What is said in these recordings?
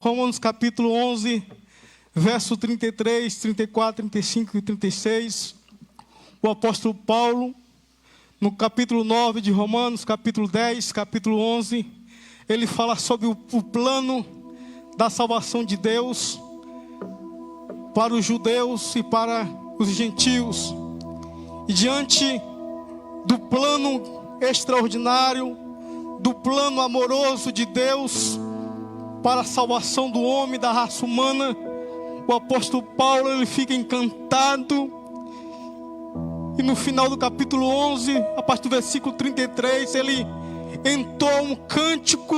Romanos capítulo 11, verso 33, 34, 35 e 36. O apóstolo Paulo, no capítulo 9 de Romanos, capítulo 10, capítulo 11, ele fala sobre o plano da salvação de Deus para os judeus e para os gentios. E diante do plano extraordinário, do plano amoroso de Deus para a salvação do homem, da raça humana, o apóstolo Paulo ele fica encantado. E no final do capítulo 11, a partir do versículo 33, ele entoa um cântico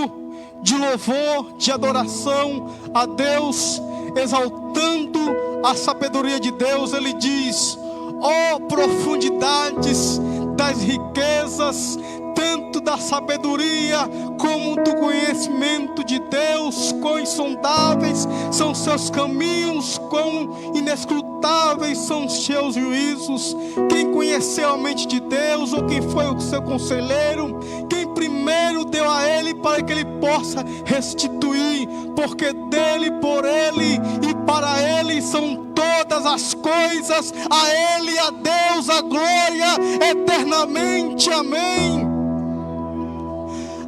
de louvor, de adoração a Deus, exaltando a sabedoria de Deus. Ele diz: ó profundidades das riquezas, tanto da sabedoria como do conhecimento de Deus, quão insondáveis são seus caminhos, quão inescrutáveis são os seus juízos. Quem conheceu a mente de Deus, ou quem foi o seu conselheiro? Quem primeiro deu a ele para que ele possa restituir? Porque dele, por ele e para ele são todas as coisas. A ele, a Deus, a glória eternamente. Amém.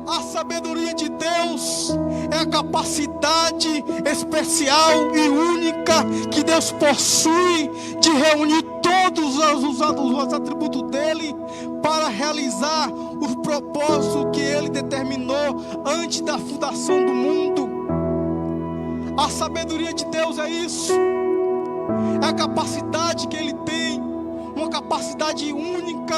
A sabedoria de Deus é a capacidade especial e única que Deus possui de reunir todos os atributos dele para realizar o propósito que ele determinou antes da fundação do mundo. A sabedoria de Deus é isso, é a capacidade que ele tem, uma capacidade única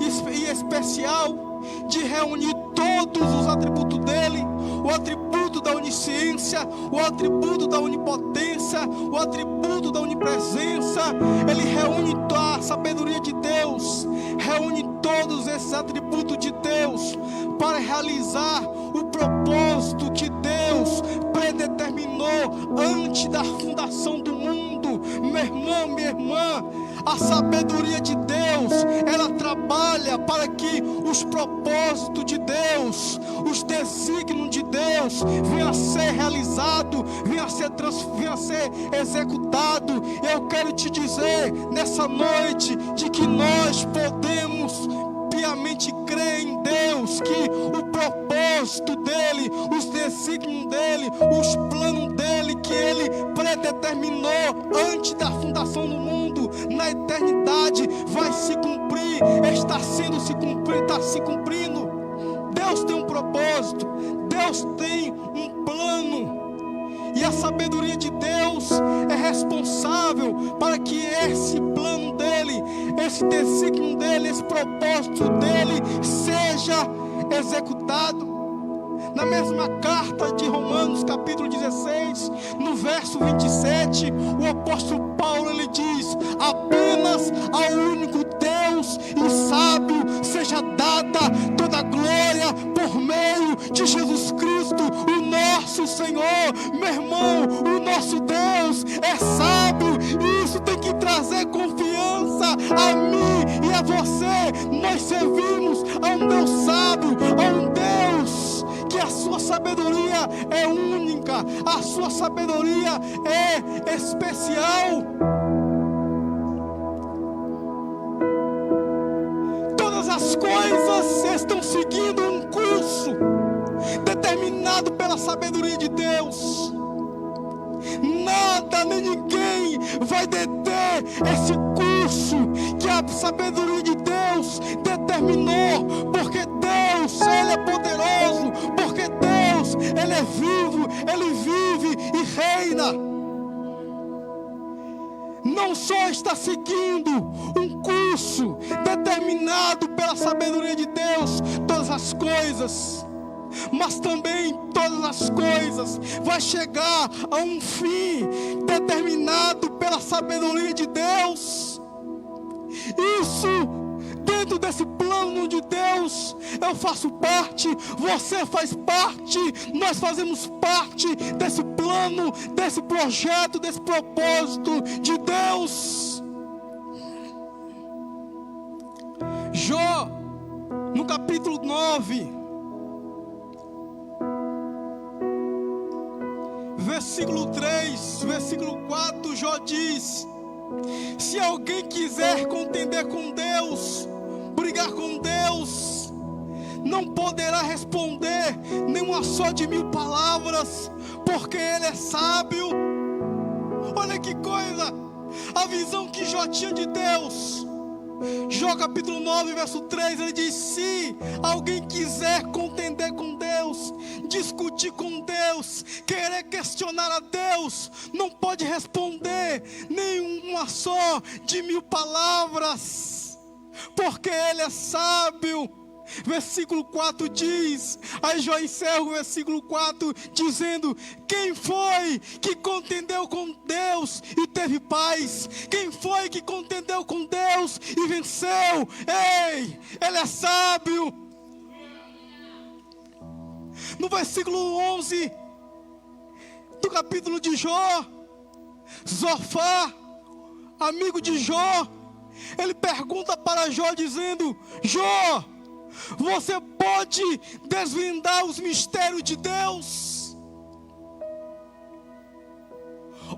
e especial de reunir todos os atributos dele, o atributo da onisciência, o atributo da onipotência, o atributo da onipresença. Ele reúne a sabedoria de Deus, reúne todos esses atributos de Deus para realizar o propósito que Deus predeterminou antes da fundação do mundo. Meu irmão, minha irmã, a sabedoria de Deus, ela trabalha para que os propósitos de Deus, os desígnios de Deus venham a ser realizados, venham a ser executados. Eu quero te dizer nessa noite de que nós podemos piamente crer em Deus, que o propósito dele, os desígnios dele, os planos dele que ele predeterminou antes da fundação do mundo, na eternidade, vai se cumprir, está se cumprindo. Deus tem um propósito, Deus tem um plano. E a sabedoria de Deus é responsável para que esse plano dele, esse desígnio dele, esse propósito dele seja executado. Na mesma carta de Romanos, capítulo 16, no verso 27, o apóstolo Paulo ele diz: apenas ao único Deus e sábio seja dada toda a glória por meio de Jesus Cristo, o nosso Senhor. Meu irmão, o nosso Deus é sábio, e isso tem que trazer confiança a mim e a você. Nós servimos a um Deus sábio, a um Deus que a sua sabedoria é única, a sua sabedoria é especial. Todas as coisas estão seguindo um curso determinado pela sabedoria de Deus. Nada nem ninguém vai deter esse curso que a sabedoria de Deus determinou, porque Deus, ele é poderoso, porque Deus, ele é vivo, ele vive e reina. Não só está seguindo um curso determinado pela sabedoria de Deus, todas as coisas, mas também todas as coisas vai chegar a um fim determinado pela sabedoria de Deus. Isso, dentro desse plano de Deus, eu faço parte, você faz parte, nós fazemos parte desse plano, desse projeto, desse propósito de Deus. Jó, no capítulo 9, versículo 3, versículo 4, Jó diz: se alguém quiser contender com Deus, brigar com Deus, não poderá responder nenhuma só de 1000 palavras, porque ele é sábio. Olha que coisa, a visão que Jó tinha de Deus. Jó capítulo 9, verso 3, ele diz: se alguém quiser contender com Deus, discutir com Deus, querer questionar a Deus, não pode responder nenhuma só de 1000 palavras, porque ele é sábio. Versículo 4 diz, aí Jó encerra o versículo 4 dizendo: quem foi que contendeu com Deus e teve paz? Quem foi que contendeu com Deus e venceu? Ei, ele é sábio. No versículo 11 do capítulo de Jó, Zofar, amigo de Jó, ele pergunta para Jó dizendo: Jó, você pode desvendar os mistérios de Deus?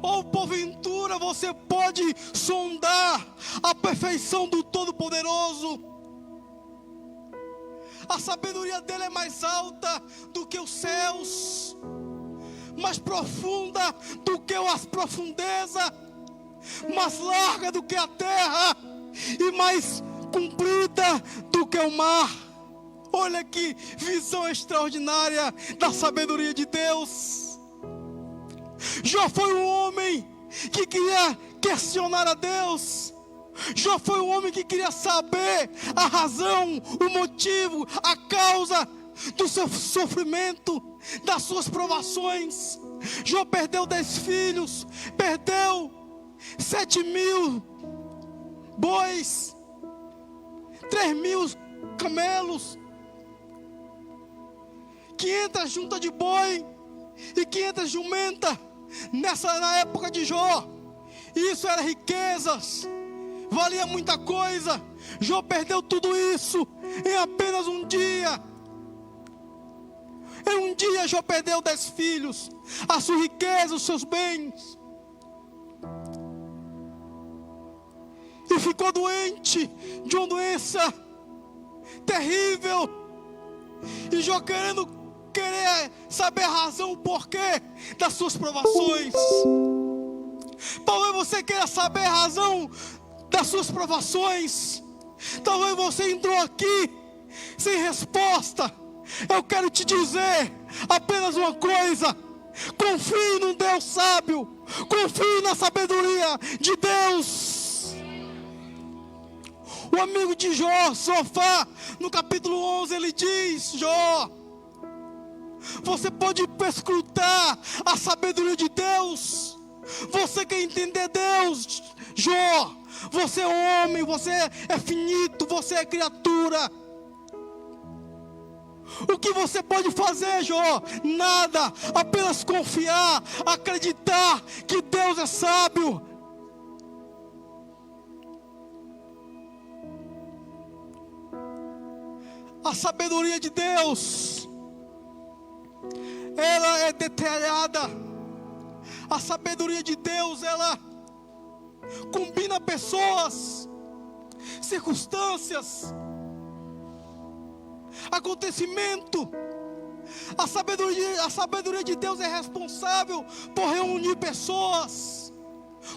Ou porventura você pode sondar a perfeição do Todo-Poderoso? A sabedoria dele é mais alta do que os céus, mais profunda do que as profundezas, mais larga do que a terra e mais comprida do que o mar. Olha que visão extraordinária da sabedoria de Deus. Jó foi um homem que queria questionar a Deus. Jó foi um homem que queria saber a razão, o motivo, a causa do seu sofrimento, das suas provações. Jó perdeu 10 filhos, perdeu 7.000 bois, 3.000 camelos, 500 juntas de boi e 500 jumentas na época de Jó. Isso era riquezas, valia muita coisa. Jó perdeu tudo isso em apenas um dia. Em um dia Jó perdeu 10 filhos, a sua riqueza, os seus bens, e ficou doente de uma doença terrível. E Jó querer saber a razão, o porquê das suas provações. Talvez você queira saber a razão das suas provações. Talvez você entrou aqui sem resposta. Eu quero te dizer apenas uma coisa: confie num Deus sábio, confie na sabedoria de Deus. O amigo de Jó, Zofar, no capítulo 11, ele diz: Jó, você pode perscrutar a sabedoria de Deus. Você quer entender Deus, Jó? Você é homem, você é finito, você é criatura. O que você pode fazer, Jó? Nada, apenas confiar, acreditar que Deus é sábio. A sabedoria de Deus, ela é detalhada. A sabedoria de Deus, ela combina pessoas, circunstâncias, acontecimento. A sabedoria de Deus é responsável por reunir pessoas,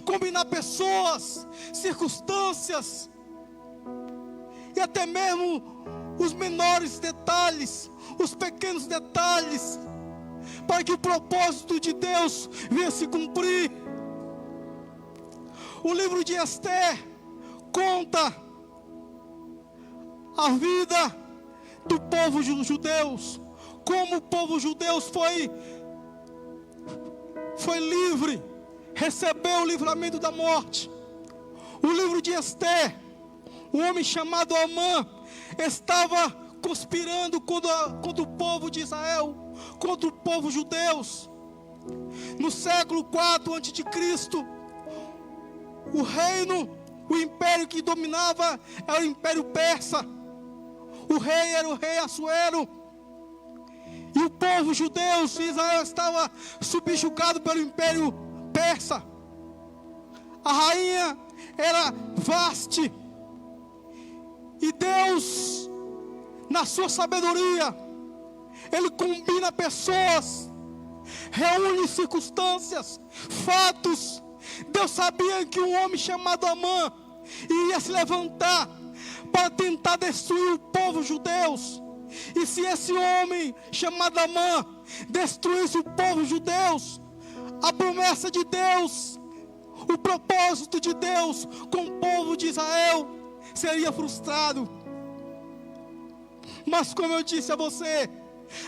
combinar pessoas, circunstâncias, e até mesmo os menores detalhes, os pequenos detalhes, para que o propósito de Deus venha se cumprir. O livro de Esther conta a vida do povo judeus, como o povo judeu foi livre, recebeu o livramento da morte. O livro de Esther, um homem chamado Amã estava conspirando contra o povo de Israel, contra o povo judeus. No século 4 a.C., o império que dominava era o império persa. O rei era o rei Assuero. E o povo judeu, Israel, estava subjugado pelo Império Persa. A rainha era Vaste. E Deus, na sua sabedoria, Ele combina pessoas, reúne circunstâncias, fatos. Deus sabia que um homem chamado Amã iria se levantar para tentar destruir o povo judeu. E se esse homem chamado Amã destruísse o povo judeu, a promessa de Deus, o propósito de Deus com o povo de Israel seria frustrado. Mas como eu disse a você,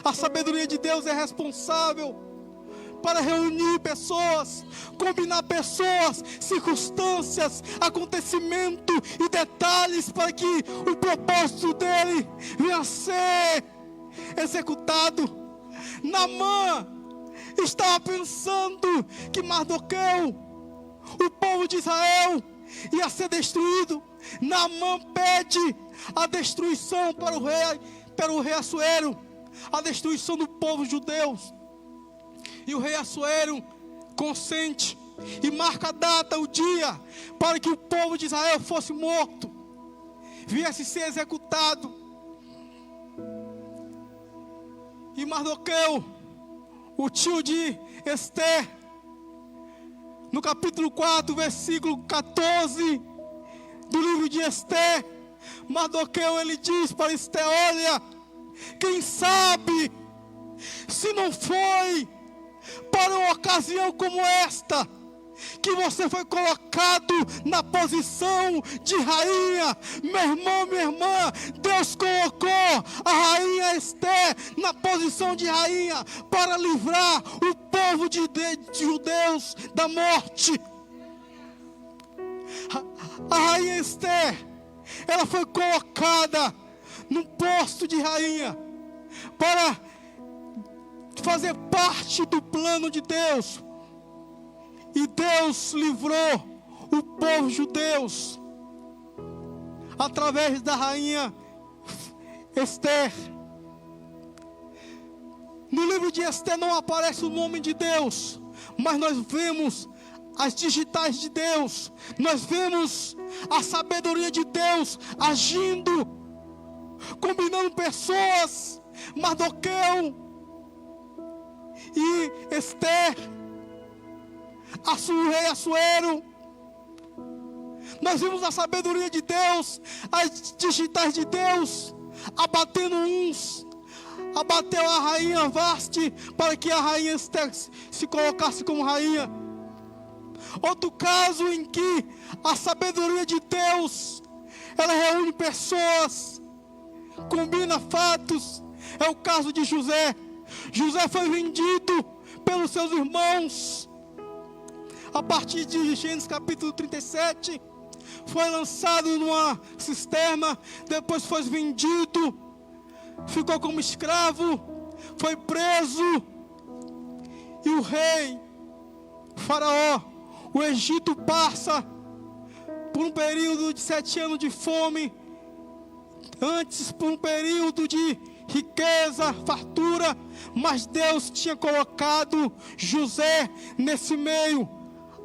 a sabedoria de Deus é responsável para reunir pessoas, combinar pessoas, circunstâncias, acontecimento e detalhes para que o propósito dele venha a ser executado. Naamã estava pensando que Mardoqueu, o povo de Israel, ia ser destruído. Naamã pede a destruição para o rei Assuero, a destruição do povo judeu. E o rei Assuero consente e marca a data, o dia, para que o povo de Israel fosse morto, viesse ser executado. E Mardoqueu, o tio de Esther, no capítulo 4, versículo 14 do livro de Esther, Mardoqueu, ele diz para Esther: olha, quem sabe se não foi para uma ocasião como esta que você foi colocado na posição de rainha. Meu irmão, minha irmã, Deus colocou a rainha Esther na posição de rainha para livrar o povo de judeus da morte. A rainha Esther, ela foi colocada no posto de rainha para fazer parte do plano de Deus. E Deus livrou o povo judeu através da rainha Esther. No livro de Esther não aparece o nome de Deus, mas nós vemos as digitais de Deus, nós vemos a sabedoria de Deus agindo, combinando pessoas, Mardoqueu e Esther, o rei Assuero. Nós vimos a sabedoria de Deus, as digitais de Deus, abatendo uns. Abateu a rainha Vaste para que a rainha Esther se colocasse como rainha. Outro caso em que a sabedoria de Deus, ela reúne pessoas, combina fatos, é o caso de José. José foi vendido pelos seus irmãos. A partir de Gênesis capítulo 37, foi lançado numa cisterna, depois foi vendido, ficou como escravo, foi preso. E o rei, o faraó, o Egito passa por um período de 7 anos de fome, antes por um período de riqueza, fartura, mas Deus tinha colocado José nesse meio.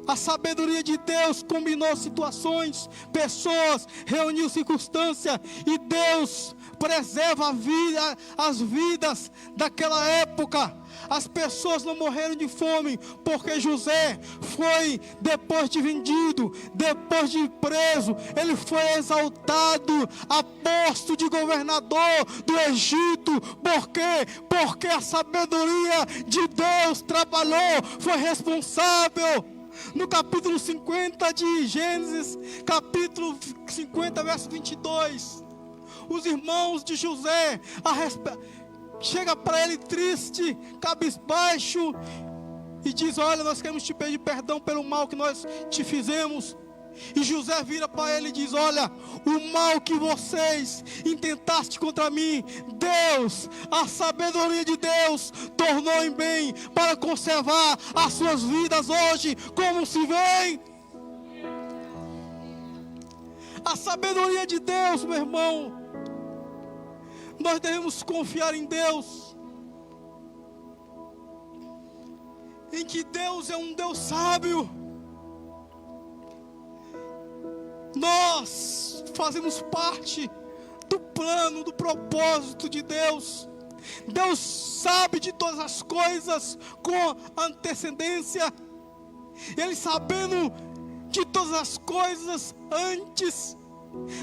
A sabedoria de Deus combinou situações, pessoas, reuniu circunstâncias, e Deus preserva as vidas daquela época. As pessoas não morreram de fome, porque José foi, depois de vendido, depois de preso, ele foi exaltado a posto de governador do Egito. Por quê? Porque a sabedoria de Deus trabalhou, foi responsável. No capítulo 50 de Gênesis, capítulo 50, verso 22, os irmãos de José chega para ele triste, cabisbaixo, e diz: olha, nós queremos te pedir perdão pelo mal que nós te fizemos. E José vira para ele e diz: olha, o mal que vocês intentaste contra mim, Deus, a sabedoria de Deus tornou em bem para conservar as suas vidas hoje, como se vê. A sabedoria de Deus, meu irmão, nós devemos confiar em Deus. em que Deus é um Deus sábio. Nós fazemos parte do plano, do propósito de Deus. Deus sabe de todas as coisas com antecedência. Ele sabendo de todas as coisas antes,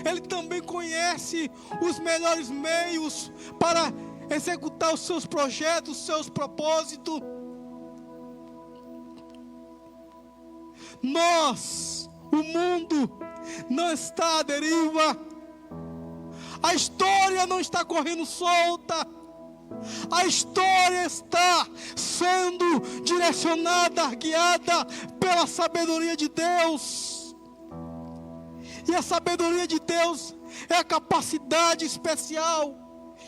Ele também conhece os melhores meios para executar os seus projetos, os seus propósitos. O mundo não está à deriva. A história não está correndo solta. A história está sendo direcionada, guiada pela sabedoria de Deus. E a sabedoria de Deus é a capacidade especial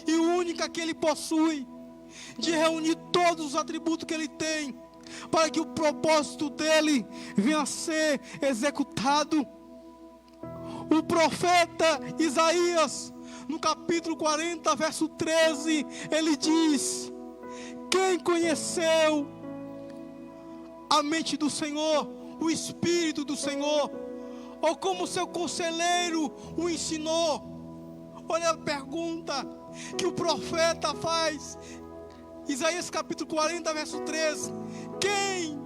e única que Ele possui de reunir todos os atributos que Ele tem para que o propósito dele venha a ser executado. O profeta Isaías, no capítulo 40, verso 13, ele diz: quem conheceu a mente do Senhor, o Espírito do Senhor, ou como seu conselheiro o ensinou? Olha a pergunta que o profeta faz. Isaías capítulo 40, verso 13. Quem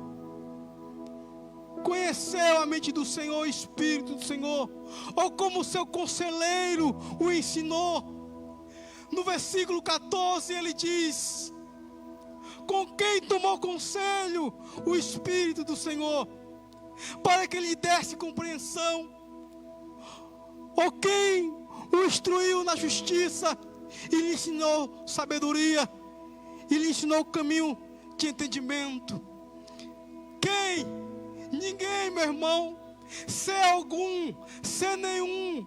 conheceu a mente do Senhor, o Espírito do Senhor, ou como seu conselheiro o ensinou? No versículo 14 ele diz: com quem tomou conselho o Espírito do Senhor, para que lhe desse compreensão? Ou quem o instruiu na justiça e lhe ensinou sabedoria, e lhe ensinou o caminho de entendimento? Quem? Ninguém, meu irmão. Ser algum, ser nenhum,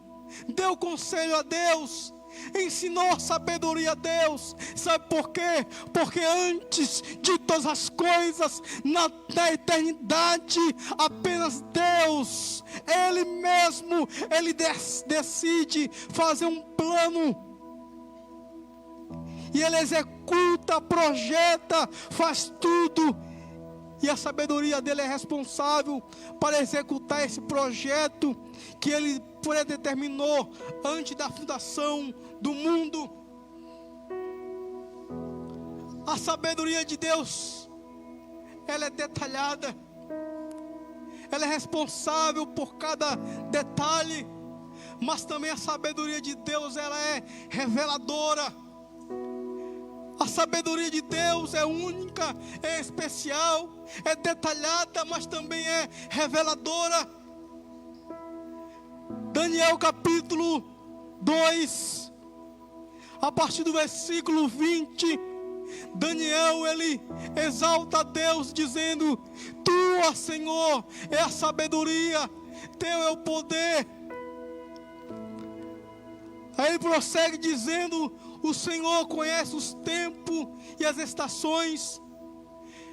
deu conselho a Deus, ensinou sabedoria a Deus. Sabe por quê? Porque antes de todas as coisas, na eternidade, apenas Deus, Ele mesmo, Ele decide fazer um plano. E Ele executa, projeta, faz tudo. E a sabedoria dele é responsável para executar esse projeto que Ele predeterminou antes da fundação do mundo. A sabedoria de Deus, ela é detalhada. Ela é responsável por cada detalhe. Mas também a sabedoria de Deus, ela é reveladora. A sabedoria de Deus é única, é especial, é detalhada, mas também é reveladora. Daniel capítulo 2, a partir do versículo 20, Daniel, ele exalta a Deus dizendo: tua, Senhor, é a sabedoria, teu é o poder. Aí ele prossegue dizendo: o Senhor conhece os tempos e as estações,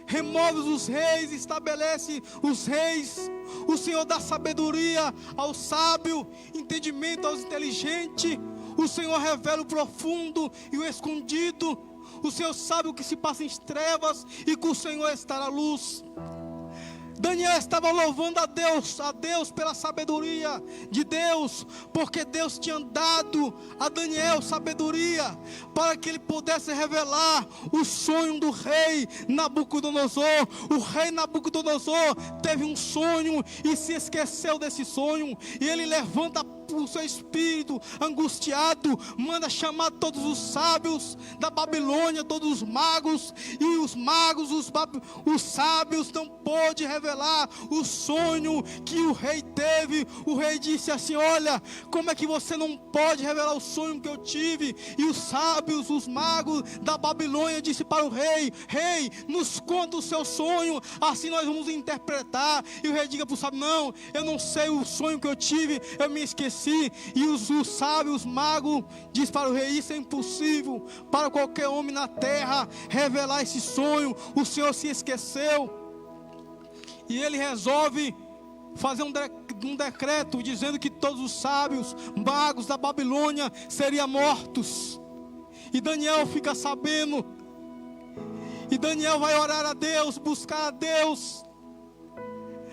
remove os reis, estabelece os reis. O Senhor dá sabedoria ao sábio, entendimento aos inteligentes. O Senhor revela o profundo e o escondido. O Senhor sabe o que se passa em trevas e com o Senhor está na luz. Daniel estava louvando a Deus pela sabedoria de Deus, porque Deus tinha dado a Daniel sabedoria para que ele pudesse revelar o sonho do rei Nabucodonosor. O rei Nabucodonosor teve um sonho e se esqueceu desse sonho, e ele levanta o seu espírito angustiado, manda chamar todos os sábios da Babilônia, todos os magos, e os magos, os sábios não pôde revelar o sonho que o rei teve. O rei disse assim: olha, como é que você não pode revelar o sonho que eu tive? E os sábios, os magos da Babilônia disse para o rei: rei, nos conta o seu sonho, assim nós vamos interpretar. E o rei diga para o sábio: não, eu não sei o sonho que eu tive, eu me esqueci. E os sábios, os magos, diz para o rei: isso é impossível para qualquer homem na terra revelar esse sonho, o Senhor se esqueceu. E ele resolve fazer um decreto dizendo que todos os sábios, magos da Babilônia seriam mortos. E Daniel fica sabendo, e Daniel vai orar a Deus, buscar a Deus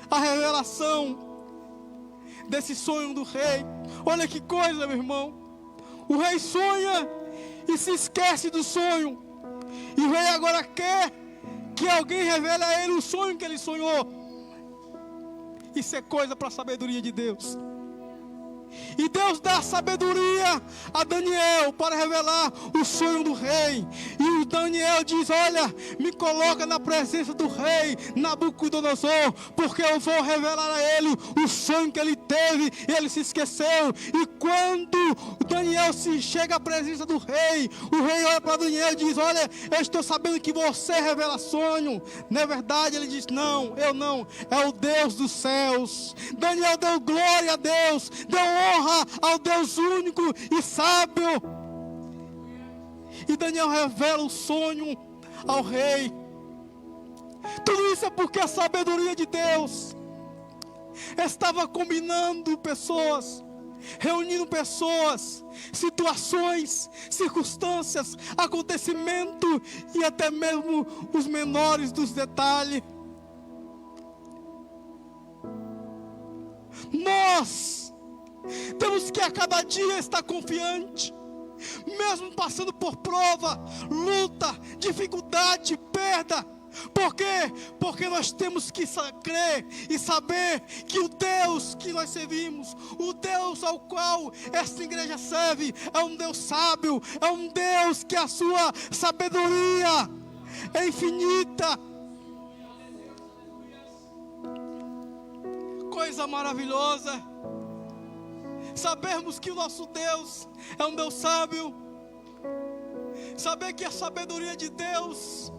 a revelação desse sonho do rei. Olha que coisa, meu irmão. O rei sonha e se esquece do sonho. E o rei agora quer que alguém revele a ele o sonho que ele sonhou. Isso é coisa para a sabedoria de Deus. E Deus dá sabedoria a Daniel para revelar o sonho do rei. E o Daniel diz: olha, me coloca na presença do rei Nabucodonosor, porque eu vou revelar a ele o sonho que ele teve e ele se esqueceu. E quando Daniel se chega à presença do rei, o rei olha para Daniel e diz: olha, eu estou sabendo que você revela sonho. Não é verdade? Ele diz: não, eu não, é o Deus dos céus. Daniel deu glória a Deus, deu honra ao Deus único e sábio. E Daniel revela o sonho ao rei. Tudo isso é porque a sabedoria de Deus estava combinando pessoas, reunindo pessoas, situações, circunstâncias, acontecimento e até mesmo os menores dos detalhes. Nós temos que a cada dia estar confiante, mesmo passando por prova, luta, dificuldade, perda. Por quê? Porque nós temos que crer e saber que o Deus que nós servimos, o Deus ao qual esta igreja serve, é um Deus sábio, é um Deus que a sua sabedoria é infinita. Coisa maravilhosa sabermos que o nosso Deus é um Deus sábio, saber que a sabedoria de Deus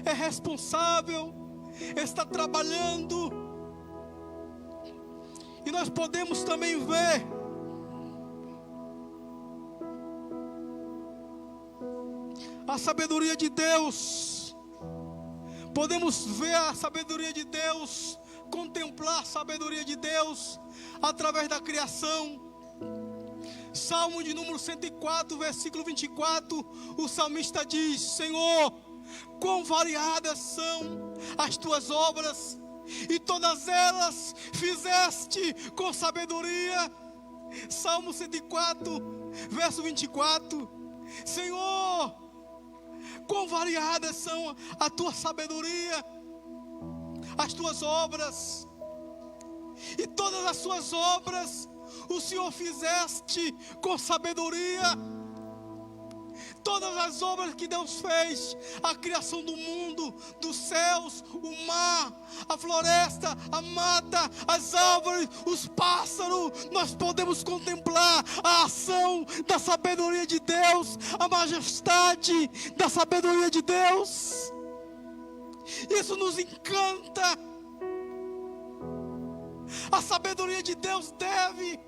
é responsável, está trabalhando. E nós podemos também ver a sabedoria de Deus, podemos ver a sabedoria de Deus, contemplar a sabedoria de Deus através da criação. Salmo de número 104, versículo 24, o salmista diz: Senhor, quão variadas são as tuas obras, e todas elas fizeste com sabedoria. Salmo 104, verso 24. Senhor, quão variadas são a tua sabedoria, as tuas obras, e todas as suas obras o Senhor fizeste com sabedoria. Todas as obras que Deus fez, a criação do mundo, dos céus, o mar, a floresta, a mata, as árvores, os pássaros, nós podemos contemplar a ação da sabedoria de Deus, a majestade da sabedoria de Deus. Isso nos encanta. A sabedoria de Deus deve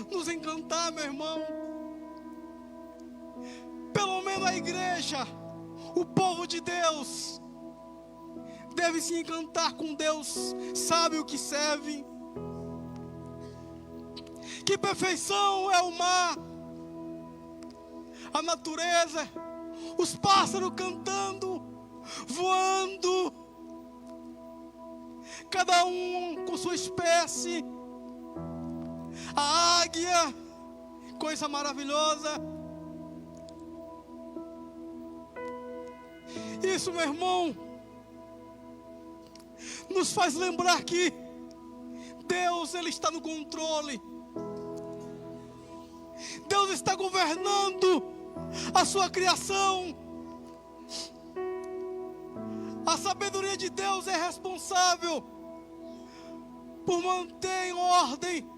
nos encantar, meu irmão. Pelo menos a igreja, o povo de Deus, deve se encantar com Deus, sabe o que serve. Que perfeição é o mar, a natureza, os pássaros cantando, voando, cada um com sua espécie, a águia, coisa maravilhosa. Isso, meu irmão, nos faz lembrar que Deus, Ele está no controle. Deus está governando a sua criação. A sabedoria de Deus é responsável por manter em ordem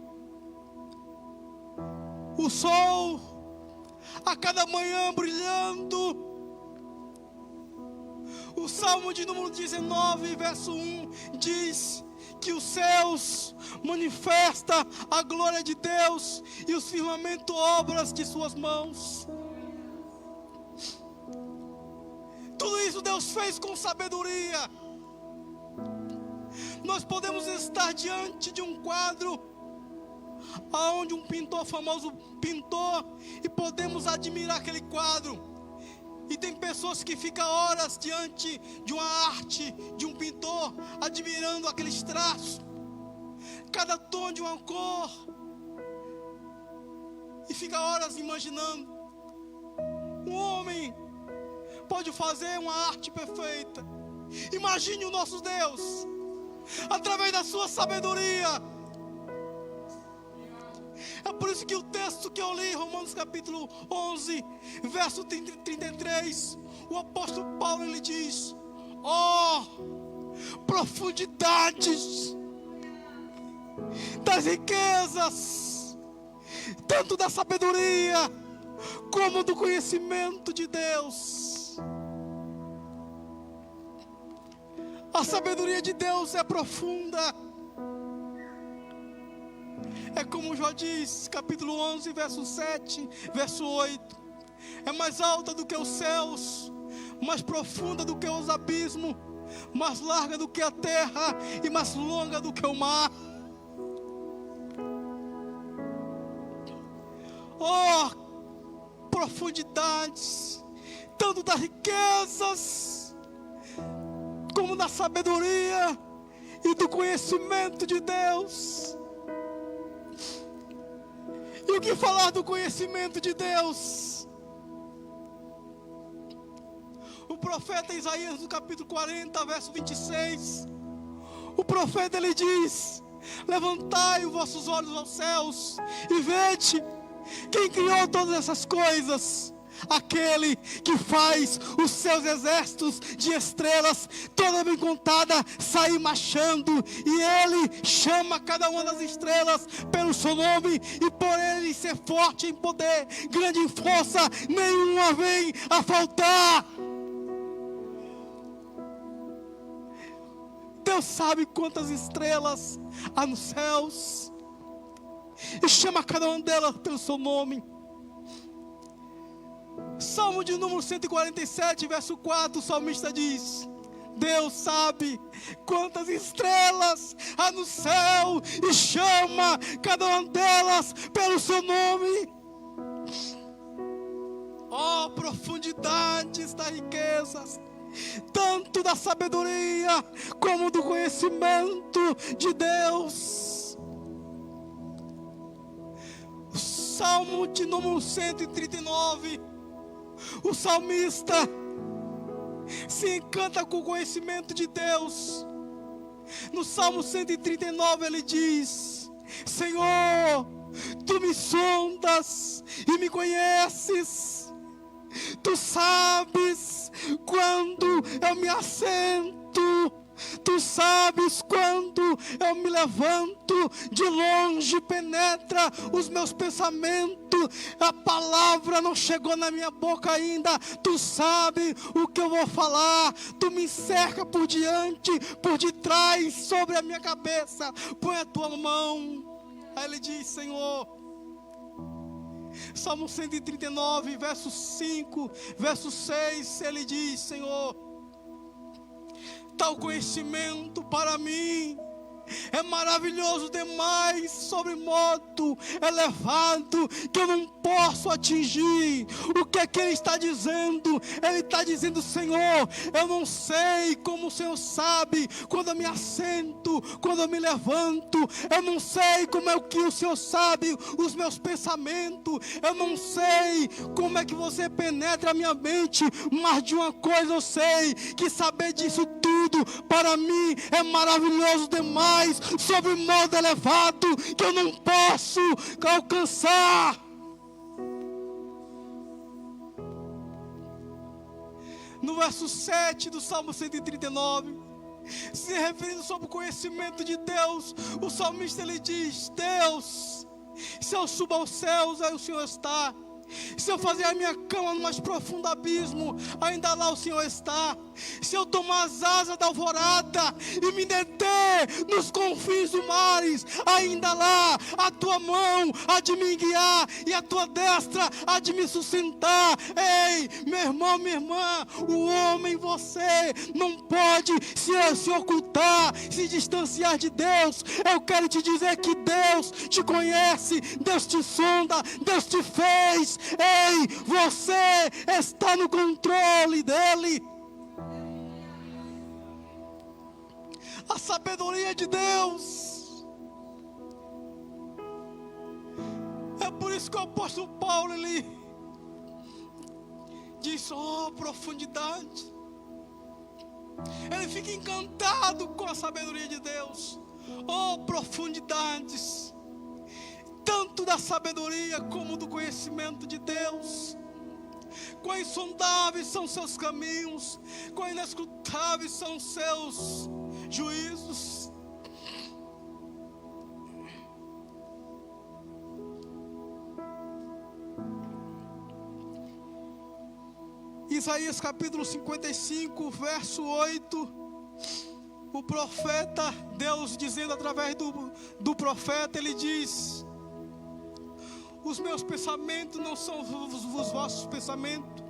o sol a cada manhã brilhando. O Salmo de número 19, verso 1 diz que os céus manifestam a glória de Deus e os firmamentos obras de suas mãos. Tudo isso Deus fez com sabedoria. Nós podemos estar diante de um quadro aonde um pintor famoso pintou e podemos admirar aquele quadro. E tem pessoas que ficam horas diante de uma arte, de um pintor, admirando aqueles traços, cada tom de uma cor, e fica horas imaginando. Um homem pode fazer uma arte perfeita. Imagine o nosso Deus, através da sua sabedoria. É por isso que o texto que eu li, Romanos capítulo 11, verso 33, o apóstolo Paulo, ele diz: profundidades das riquezas, tanto da sabedoria como do conhecimento de Deus. A sabedoria de Deus é profunda. É como Jó diz, capítulo 11, verso 7, verso 8. É mais alta do que os céus, mais profunda do que os abismos, mais larga do que a terra e mais longa do que o mar. Profundidades, tanto das riquezas, como da sabedoria e do conhecimento de Deus. E o que falar do conhecimento de Deus? O profeta Isaías, no capítulo 40, verso 26, o profeta, ele diz: levantai os vossos olhos aos céus e vede quem criou todas essas coisas. Aquele que faz os seus exércitos de estrelas, toda bem contada, sair marchando, e ele chama cada uma das estrelas pelo seu nome, e por ele ser forte em poder, grande em força, nenhuma vem a faltar. Deus sabe quantas estrelas há nos céus, e chama cada uma delas pelo seu nome. Salmo de número 147, verso 4, o salmista diz: Deus sabe quantas estrelas há no céu, e chama cada uma delas pelo seu nome. Profundidades das riquezas, tanto da sabedoria como do conhecimento de Deus. O Salmo de número 139, o salmista se encanta com o conhecimento de Deus. No Salmo 139 ele diz: Senhor, tu me sondas e me conheces. Tu sabes quando eu me assento, tu sabes quando eu me levanto, de longe penetra os meus pensamentos, a palavra não chegou na minha boca ainda, tu sabes o que eu vou falar, tu me cerca por diante, por detrás, sobre a minha cabeça, põe a tua mão. Aí ele diz: Senhor, Salmo 139, verso 5, verso 6, ele diz: Senhor, tal conhecimento para mim é maravilhoso demais, sobre modo elevado, que eu não posso atingir. O que é que ele está dizendo? Ele está dizendo: Senhor, eu não sei como o Senhor sabe quando eu me assento, quando eu me levanto. Eu não sei como é que o Senhor sabe os meus pensamentos. Eu não sei como é que você penetra a minha mente, mas de uma coisa eu sei, que saber disso tudo para mim é maravilhoso demais, sobre modo elevado, que eu não posso alcançar. No verso 7 do Salmo 139, se referindo sobre o conhecimento de Deus, o salmista ele diz: Deus, se eu subo aos céus, aí o Senhor está. Se eu fazer a minha cama no mais profundo abismo, ainda lá o Senhor está. Se eu tomar as asas da alvorada e me deter nos confins do mares, ainda lá a tua mão há de me guiar e a tua destra há de me sustentar. Ei, meu irmão, minha irmã, o homem, você não pode se ocultar, se distanciar de Deus. Eu quero te dizer que Deus te conhece, Deus te sonda, Deus te fez. Ei, você está no controle dele. A sabedoria de Deus. É por isso que o apóstolo Paulo, ele diz, profundidade. Ele fica encantado com a sabedoria de Deus. Profundidades, tanto da sabedoria como do conhecimento de Deus. Quão insondáveis são seus caminhos, quão inescrutáveis são seus juízos. Isaías capítulo 55, verso 8. O profeta, Deus dizendo através do profeta, ele diz: os meus pensamentos não são os vossos pensamentos,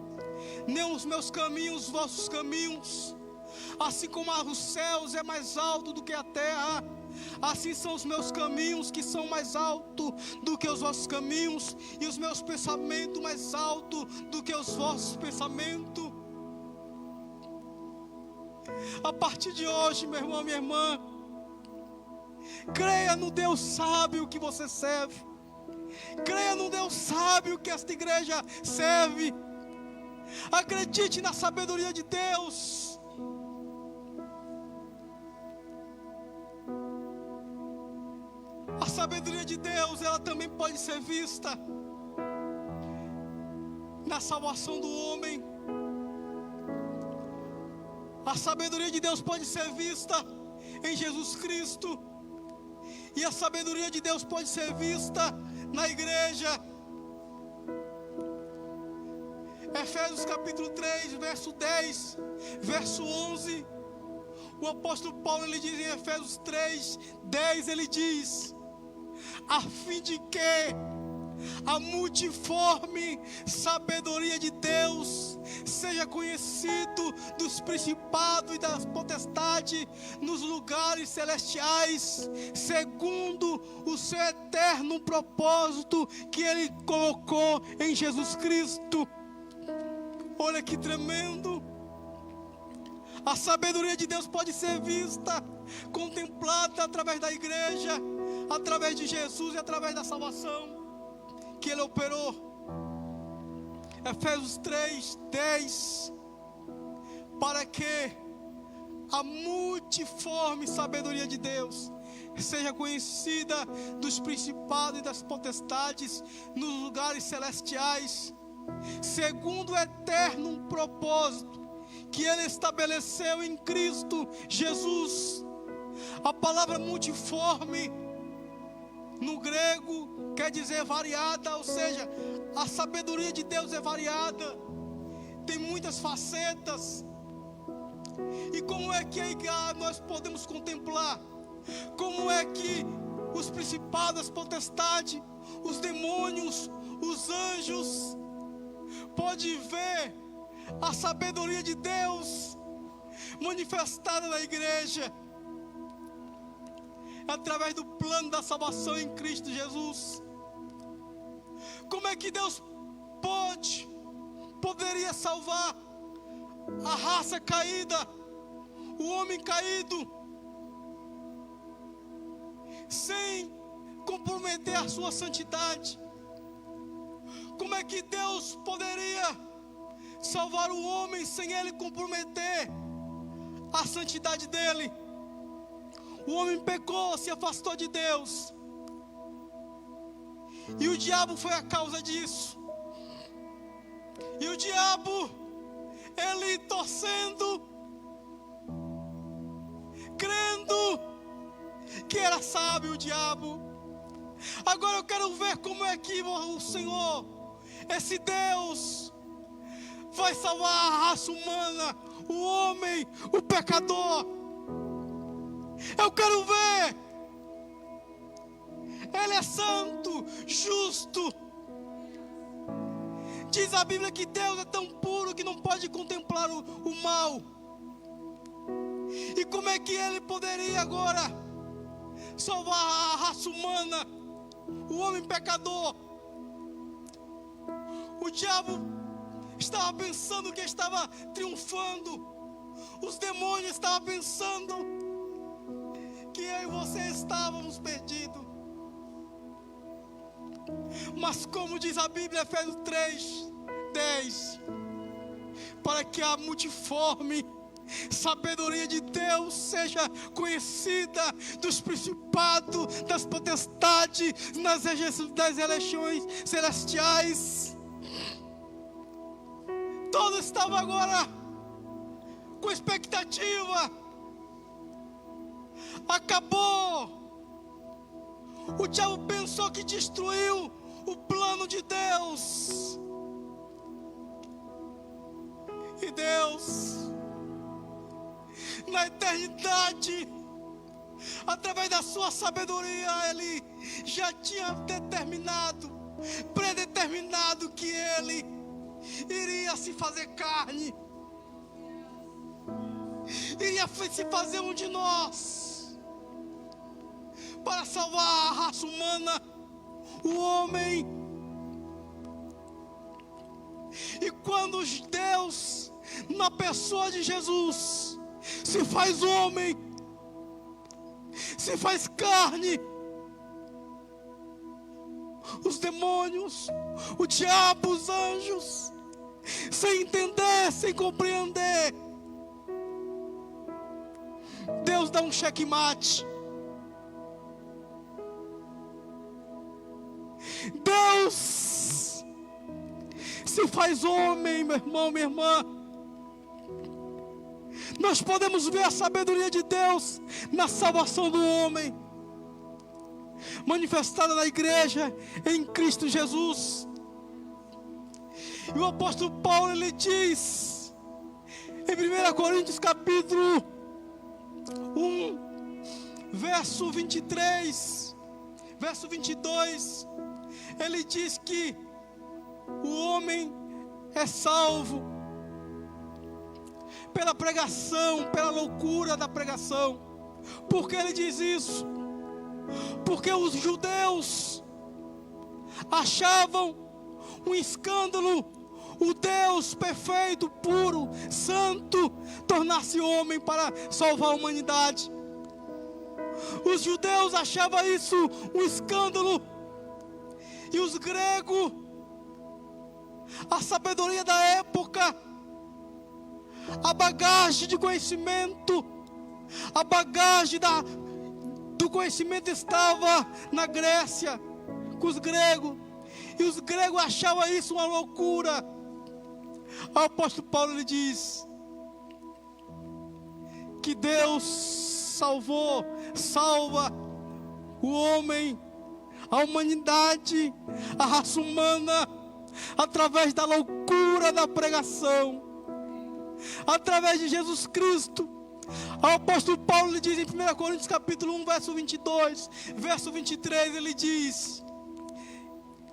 nem os meus caminhos os vossos caminhos. Assim como os céus é mais alto do que a terra, assim são os meus caminhos, que são mais altos do que os vossos caminhos, e os meus pensamentos mais altos do que os vossos pensamentos. A partir de hoje, meu irmão, minha irmã, creia no Deus sábio que você serve. Creia no Deus sábio que esta igreja serve. Acredite na sabedoria de Deus. A sabedoria de Deus, ela também pode ser vista na salvação do homem. A sabedoria de Deus pode ser vista em Jesus Cristo. E a sabedoria de Deus pode ser vista na igreja. Efésios capítulo 3, verso 10, verso 11. O apóstolo Paulo, ele diz em Efésios 3, 10, ele diz: a fim de que a multiforme sabedoria de Deus seja conhecido dos principados e das potestades nos lugares celestiais, segundo o seu eterno propósito que Ele colocou em Jesus Cristo. Olha que tremendo! A sabedoria de Deus pode ser vista, contemplada através da igreja, através de Jesus e através da salvação que Ele operou. Efésios 3, 10. Para que a multiforme sabedoria de Deus seja conhecida dos principados e das potestades nos lugares celestiais, segundo o eterno propósito que Ele estabeleceu em Cristo Jesus. A palavra multiforme no grego quer dizer variada, ou seja, a sabedoria de Deus é variada, tem muitas facetas. E como é que nós podemos contemplar? Como é que os principados, as potestades, os demônios, os anjos podem ver a sabedoria de Deus manifestada na igreja? Através do plano da salvação em Cristo Jesus. Como é que Deus poderia salvar a raça caída, o homem caído, sem comprometer a sua santidade? Como é que Deus poderia salvar o homem sem ele comprometer a santidade dele? O homem pecou, se afastou de Deus. E o diabo foi a causa disso. E o diabo, ele torcendo, crendo que era sábio o diabo. Agora eu quero ver como é que o Senhor, esse Deus, vai salvar a raça humana, o homem, o pecador. Eu quero ver. Ele é santo, justo. Diz a Bíblia que Deus é tão puro que não pode contemplar o mal. E como é que Ele poderia agora salvar a raça humana, o homem pecador? O diabo estava pensando que estava triunfando. Os demônios estavam pensando que eu e você estávamos perdidos. Mas como diz a Bíblia, Efésios 3:10, para que a multiforme sabedoria de Deus seja conhecida dos principados, das potestades, das eleições celestiais. Todos estavam agora com expectativa. Acabou. O diabo pensou que destruiu o plano de Deus. E Deus, na eternidade, através da sua sabedoria, Ele já tinha predeterminado que Ele iria se fazer carne, iria se fazer um de nós, para salvar a raça humana, o homem. E quando Deus, na pessoa de Jesus, se faz homem, se faz carne, os demônios, o diabo, os anjos, sem entender, sem compreender, Deus dá um checkmate. Deus se faz homem, meu irmão, minha irmã. Nós podemos ver a sabedoria de Deus na salvação do homem, manifestada na igreja em Cristo Jesus. E o apóstolo Paulo, ele diz em 1 Coríntios capítulo 1, verso 23, verso 22, ele diz que o homem é salvo pela pregação, pela loucura da pregação. Por que ele diz isso? Porque os judeus achavam um escândalo o Deus perfeito, puro, santo, tornar-se homem para salvar a humanidade. Os judeus achavam isso um escândalo. E os gregos, a sabedoria da época, a bagagem de conhecimento, a bagagem do conhecimento estava na Grécia, com os gregos. E os gregos achavam isso uma loucura. O apóstolo Paulo, ele diz que Deus salva o homem, a humanidade, a raça humana, através da loucura da pregação, através de Jesus Cristo. O apóstolo Paulo, ele diz em 1 Coríntios capítulo 1, verso 22, verso 23, ele diz: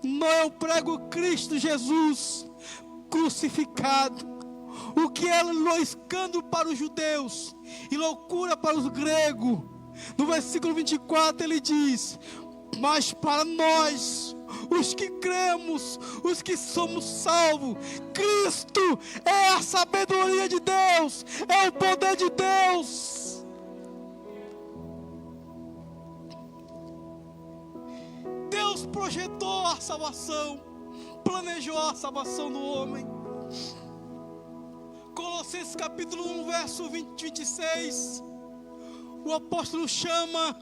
não, eu prego Cristo Jesus crucificado, o que é escândalo para os judeus e loucura para os gregos. No versículo 24 ele diz: mas para nós, os que cremos, os que somos salvos, Cristo é a sabedoria de Deus, é o poder de Deus. Deus projetou a salvação, planejou a salvação do homem. Colossenses capítulo 1, verso 26, o apóstolo chama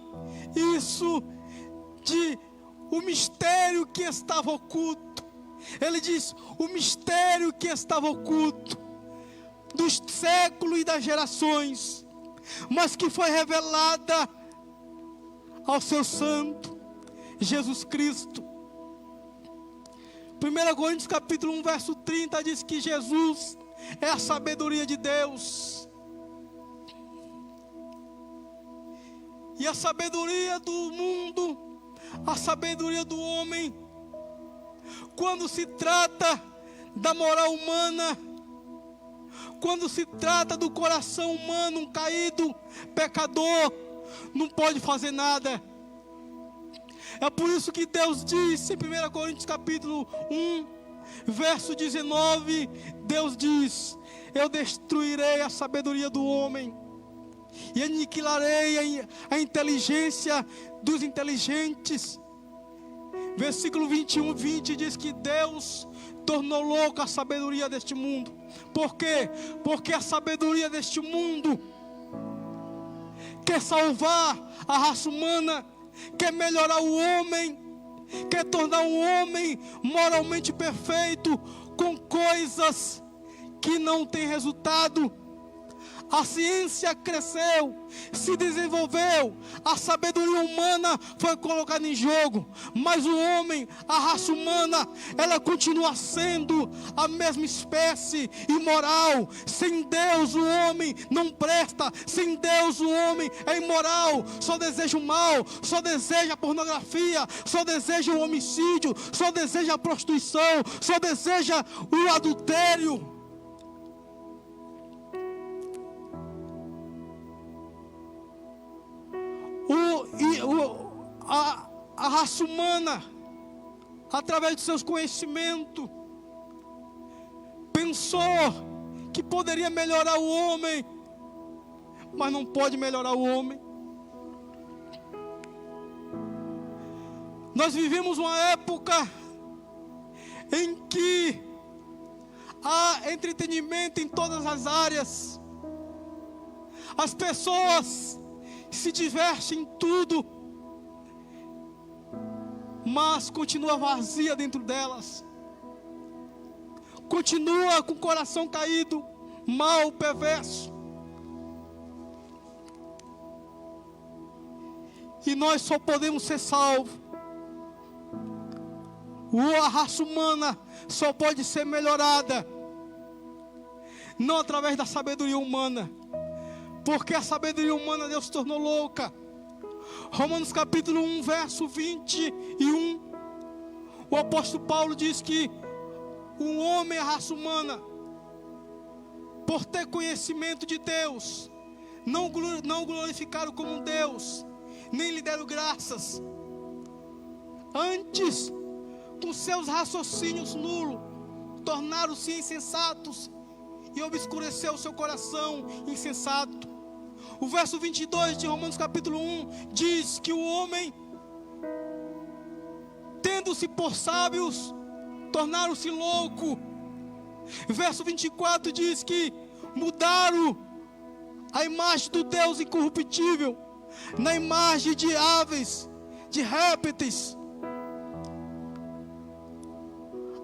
isso de o mistério que estava oculto. Ele diz: o mistério que estava oculto dos séculos e das gerações, mas que foi revelada ao seu santo Jesus Cristo. 1 Coríntios capítulo 1, verso 30 diz que Jesus é a sabedoria de Deus. E a sabedoria do mundo, a sabedoria do homem, quando se trata da moral humana, quando se trata do coração humano, um caído, pecador, não pode fazer nada. É por isso que Deus disse em 1 Coríntios capítulo 1, verso 19, Deus diz: eu destruirei a sabedoria do homem e aniquilarei a inteligência dos inteligentes. Versículo 21, 20 diz que Deus tornou louca a sabedoria deste mundo. Por quê? Porque a sabedoria deste mundo quer salvar a raça humana, quer melhorar o homem, quer tornar o homem moralmente perfeito com coisas que não têm resultado. A ciência cresceu, se desenvolveu, a sabedoria humana foi colocada em jogo, mas o homem, a raça humana, ela continua sendo a mesma espécie imoral. Sem Deus o homem não presta, sem Deus o homem é imoral, só deseja o mal, só deseja a pornografia, só deseja o homicídio, só deseja a prostituição, só deseja o adultério. A raça humana, através de seus conhecimentos, pensou que poderia melhorar o homem, mas não pode melhorar o homem. Nós vivemos uma época em que há entretenimento em todas as áreas. As pessoas se divertem em tudo, mas continua vazia dentro delas, continua com o coração caído, mal, perverso. E nós só podemos ser salvos, a raça humana só pode ser melhorada, não através da sabedoria humana, porque a sabedoria humana Deus tornou louca. Romanos capítulo 1, verso 21, o apóstolo Paulo diz que o homem, a raça humana, por ter conhecimento de Deus, não glorificaram como Deus, nem lhe deram graças. Antes, com seus raciocínios nulos, tornaram-se insensatos e obscureceu o seu coração insensato. O verso 22 de Romanos capítulo 1 diz que o homem, tendo-se por sábios, tornaram-se louco. Verso 24 diz que mudaram a imagem do Deus incorruptível na imagem de aves, de répteis.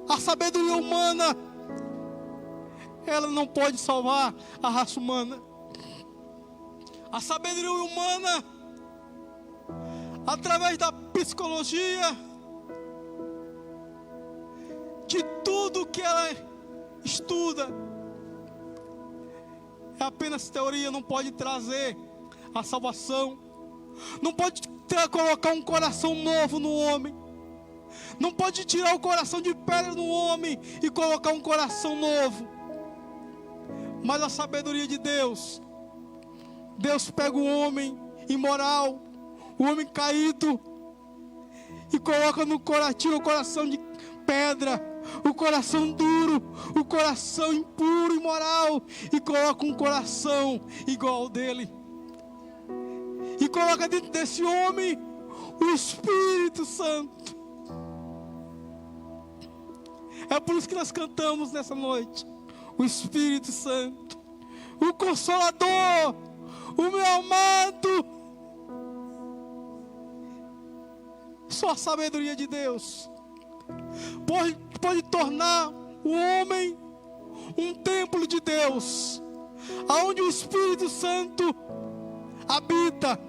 A sabedoria humana, ela não pode salvar a raça humana. A sabedoria humana, através da psicologia, de tudo que ela estuda, é apenas teoria, não pode trazer a salvação, não pode colocar um coração novo no homem, não pode tirar o coração de pedra no homem e colocar um coração novo. Mas a sabedoria de Deus, Deus pega o homem imoral, o homem caído, e coloca no coração, tira o coração de pedra, o coração duro, o coração impuro, imoral, e coloca um coração igual ao dele. E coloca dentro desse homem o Espírito Santo. É por isso que nós cantamos nessa noite: o Espírito Santo, o Consolador, o meu amado. Só a sabedoria de Deus pode tornar o homem um templo de Deus, aonde o Espírito Santo habita.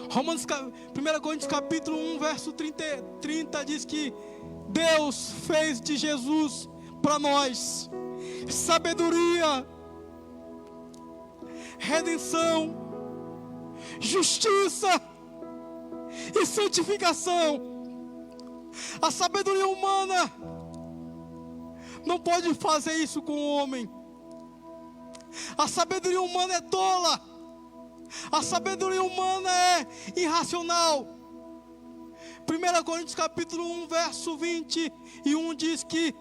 1 Coríntios capítulo 1, verso 30 diz que Deus fez de Jesus para nós sabedoria, redenção, justiça e santificação. A sabedoria humana não pode fazer isso com o homem. A sabedoria humana é tola. A sabedoria humana é irracional. 1 Coríntios capítulo 1, verso 21 diz que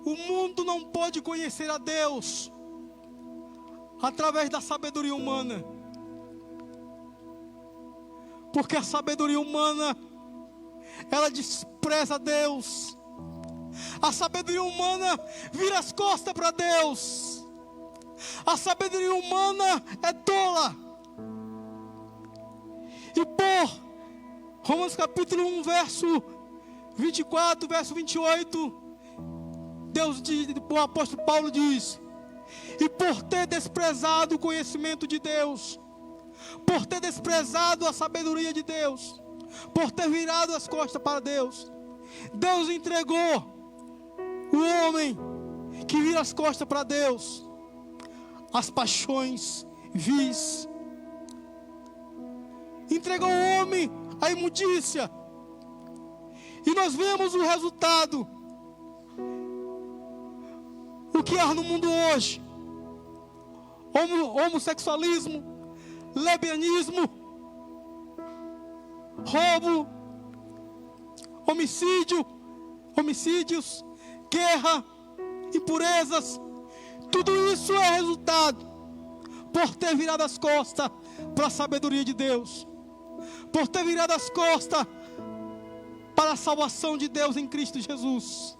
o mundo não pode conhecer a Deus através da sabedoria humana. Porque a sabedoria humana, ela despreza Deus. A sabedoria humana vira as costas para Deus. A sabedoria humana é tola. E por Romanos capítulo 1, verso 24, verso 28, o apóstolo Paulo diz: e por ter desprezado o conhecimento de Deus, por ter desprezado a sabedoria de Deus, por ter virado as costas para Deus, Deus entregou o homem que vira as costas para Deus as paixões vis. Entregou o homem à imundícia. E nós vemos o resultado. O que há no mundo hoje: homossexualismo, lesbianismo, roubo, homicídios, guerra, impurezas. Tudo isso é resultado por ter virado as costas para a sabedoria de Deus, por ter virado as costas para a salvação de Deus em Cristo Jesus.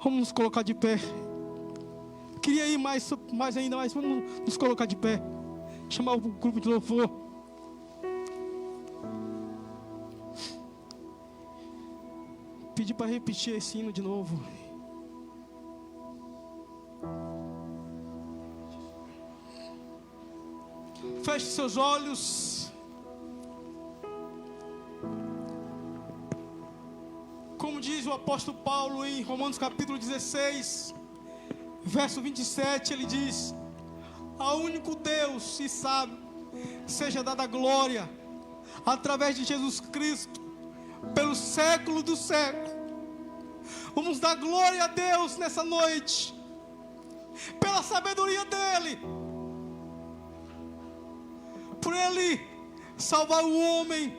Vamos nos colocar de pé. Queria ir mais ainda, mas vamos nos colocar de pé. Chamar o grupo de louvor. Pedir para repetir esse hino de novo. Feche seus olhos. Como diz o apóstolo Paulo em Romanos capítulo 16, verso 27, ele diz: ao único Deus e sábio seja dada a glória através de Jesus Cristo pelo século do século. Vamos dar glória a Deus nessa noite, pela sabedoria dEle, por Ele salvar o homem,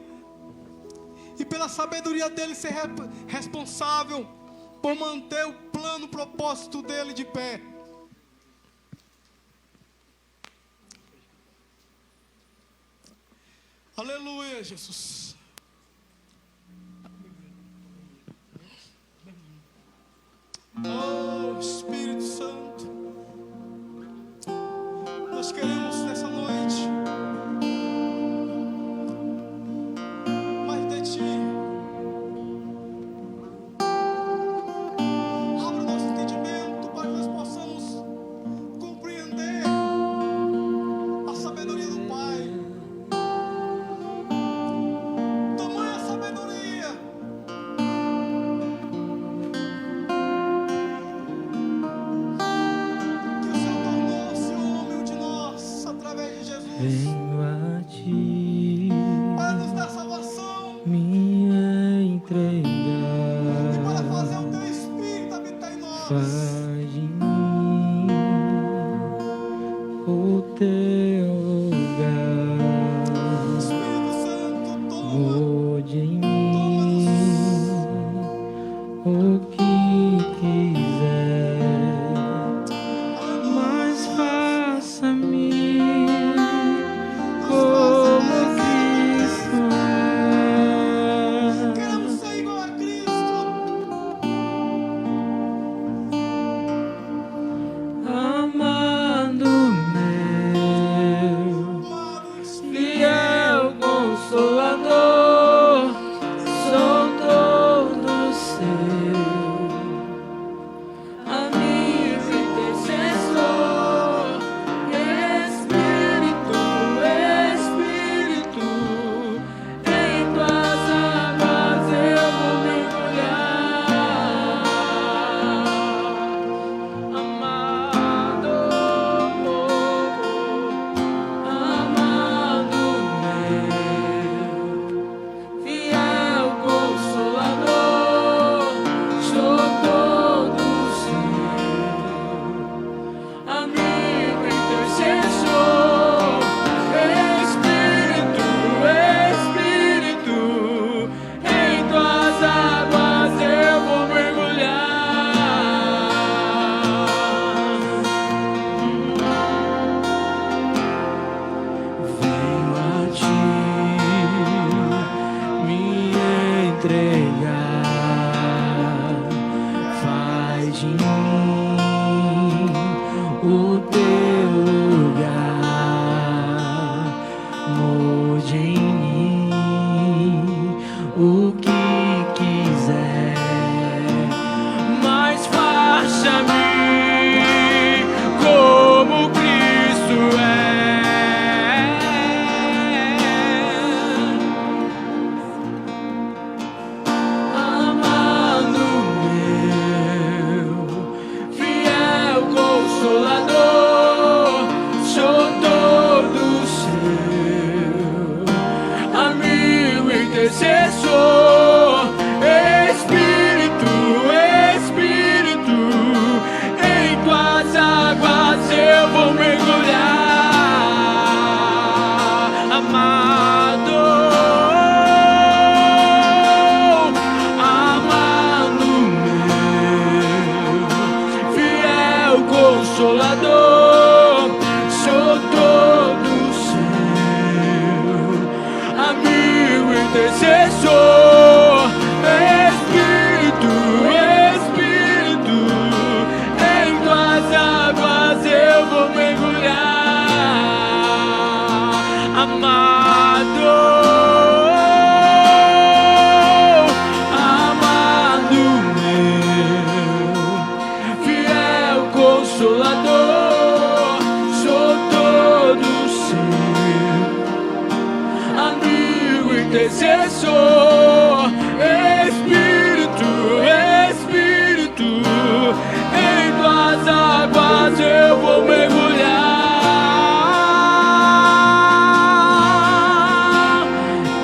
e pela sabedoria dEle ser responsável por manter o plano, o propósito dEle de pé. Aleluia, Jesus. Oh, Espírito Santo, nós queremos nessa noite mais de Ti. Abra o nosso entendimento para que nós possamos compreender a sabedoria do Pai. Tamanha sabedoria que o Senhor tornou-se homem de nós através de Jesus, Venho a Ti, para nos dar salvação minha e entrega, para fazer o Teu Espírito habitar em nós. faz de mim o Teu lugar, Espírito Santo, toma, molde em toma-nos. mim o que quiser, mas faça-me como Cristo é. Queremos ser igual a Cristo. Amando Consolador, sou todo seu, amigo, intercessor, Espírito, Espírito, em tuas águas eu vou mergulhar, amado, amado meu, fiel Consolador, sou todo seu, amigo, intercessor, Espírito, Espírito, em tuas águas eu vou mergulhar.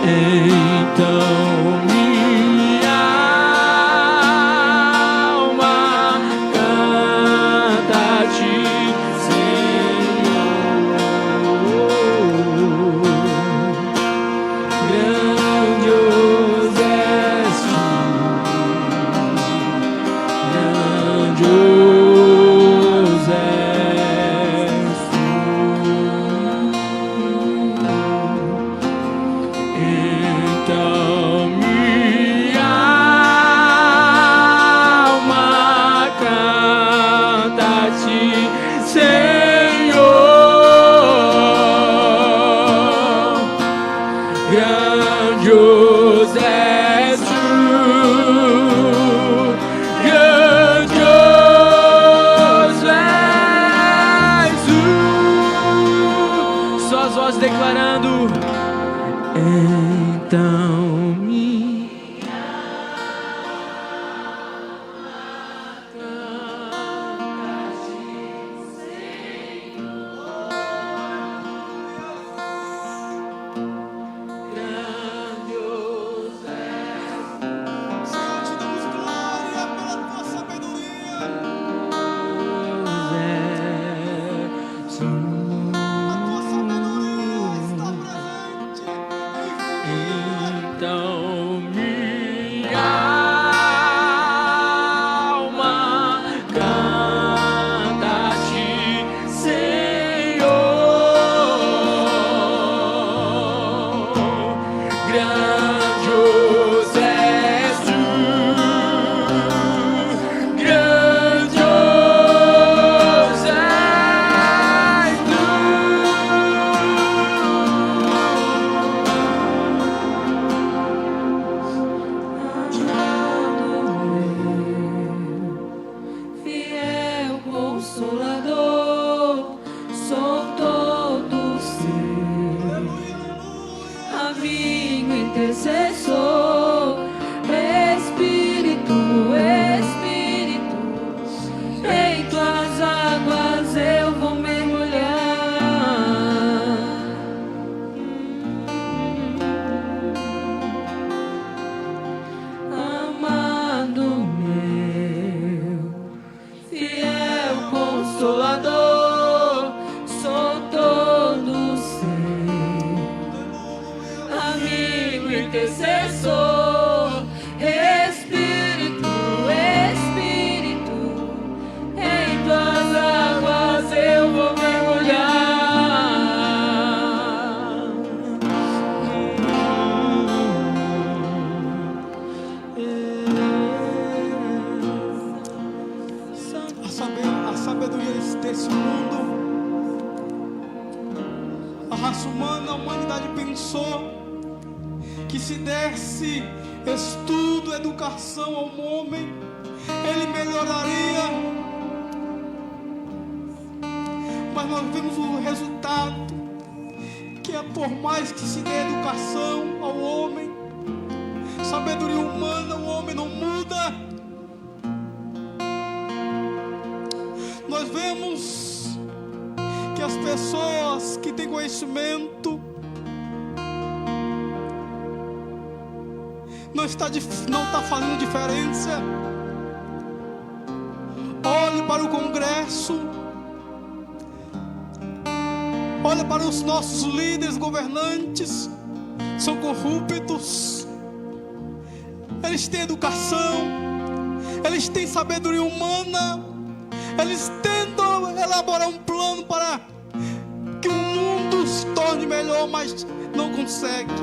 Então minha alma canta a ti, Senhor. Grandioso és tu, grandioso és tu. Então minha alma canta a ti, Senhor. Grandioso és tu, grandioso és tu. Só as vozes declarando. Então minha alma canta a ti, grandioso és Senhor, te damos glória pela tua sabedoria. tu. A tua sabedoria está presente. Então minha alma canta a ti, Senhor. Grandioso és tu, grandioso és tu. Fiel Consolador, sou todo seu, amigo, intercessor, Espírito, Espírito, em tuas águas eu vou mergulhar. Amado meu, fiel Consolador, sou todo seu, amigo, intercessor, Espírito, Espírito, em tuas águas eu vou mergulhar. A sabedoria desse mundo, a raça humana, a humanidade pensou que se desse estudo, educação ao homem, ele melhoraria. Mas nós vemos o resultado, que é por mais que se dê educação ao homem, sabedoria humana, o homem não muda. Nós vemos que as pessoas que têm conhecimento não está fazendo diferença. Olhe para o Congresso, olhe para os nossos líderes governantes, são corruptos. Eles têm educação, eles têm sabedoria humana, eles tentam elaborar um plano para que o mundo se torne melhor, mas não consegue.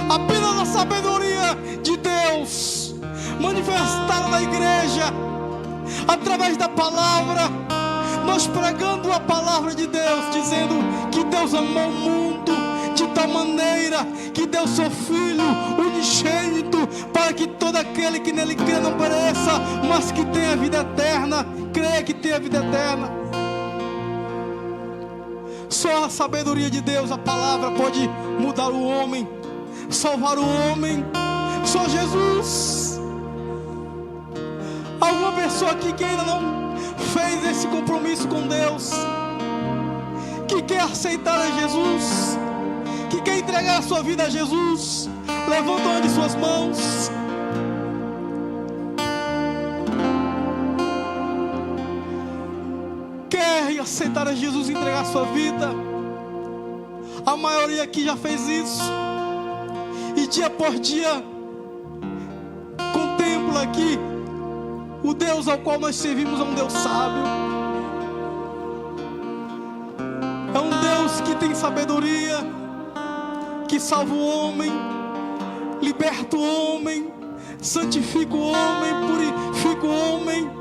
Apenas a sabedoria de Deus manifestada na igreja, através da palavra, nós pregando a palavra de Deus, dizendo que Deus amou o mundo de tal maneira que deu seu Filho unigênito, para que todo aquele que nele crê não pereça, mas que tenha vida eterna. Creia que tenha vida eterna. Só a sabedoria de Deus, a palavra, pode mudar o homem, salvar o homem. Só Jesus. Alguma pessoa aqui que ainda não fez esse compromisso com Deus, que quer aceitar a Jesus, que quer entregar a sua vida a Jesus, levanta uma de suas mãos. Quer aceitar a Jesus e entregar a sua vida? A maioria aqui já fez isso, e dia por dia contempla aqui o Deus ao qual nós servimos. É um Deus sábio, é um Deus que tem sabedoria, que salva o homem, liberta o homem, santifica o homem, purifica o homem.